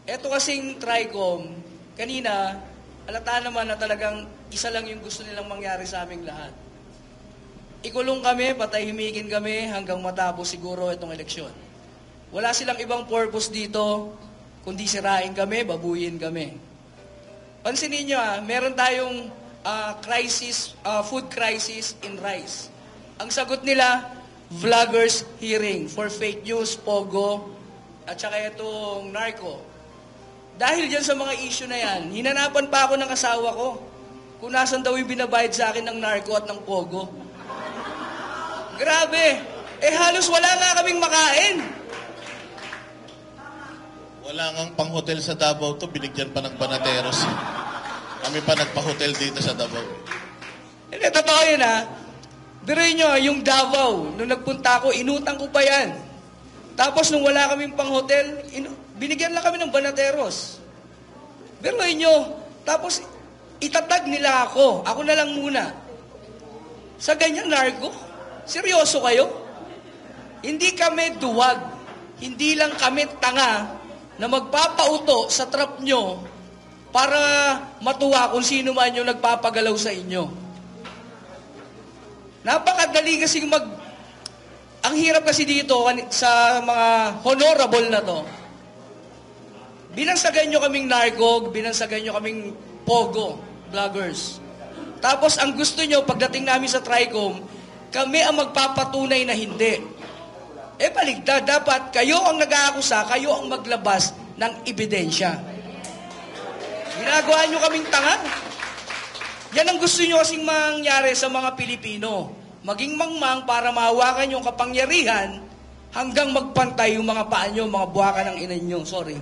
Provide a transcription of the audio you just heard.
Eto kasing TRICOM, kanina, halata naman na talagang isa lang yung gusto nilang mangyari sa aming lahat. Ikulong kami, patahimikin kami hanggang matapos siguro itong eleksyon. Wala silang ibang purpose dito, kundi sirain kami, babuyin kami. Pansinin nyo meron tayong food crisis in rice. Ang sagot nila, vloggers hearing for fake news, pogo, at saka itong narco. Dahil dyan sa mga issue na yan, hinanapan pa ako ng asawa ko kung nasan daw yung binabayad sa akin ng narco at ng pogo. Grabe! Halos wala nga kaming makain. Wala ngang pang-hotel sa Davao to, binigyan pa ng Banateros. Kami pa nagpa-hotel dito sa Davao. Totoo yun Biruin nyo, yung Davao, nung nagpunta ako, inutang ko pa yan. Tapos nung wala kaming pang-hotel, binigyan lang kami ng Banateros. Biruin nyo, tapos itatag nila ako. Ako na lang muna. Sa ganyan, narco? Seryoso kayo? Hindi kami duwag. Hindi lang kami tanga na magpapauto sa trap nyo para matuwa kung sino man yung nagpapagalaw sa inyo. Napakadali kasi ang hirap kasi dito sa mga honorable na to. Binansagan nyo kaming narco, binansagan nyo kaming pogo, vloggers. Tapos ang gusto nyo, pagdating namin sa TRICOM, kami ang magpapatunay na hindi. Baligtad. Dapat kayo ang nag-aakusa, kayo ang maglabas ng ebidensya. Ginagawa nyo kaming tanga. Yan ang gusto nyo kasing mangyari sa mga Pilipino. Maging mangmang para mahawakan yung kapangyarihan hanggang magpantay yung mga paa nyo, mga buwakan ng ina nyo. Sorry.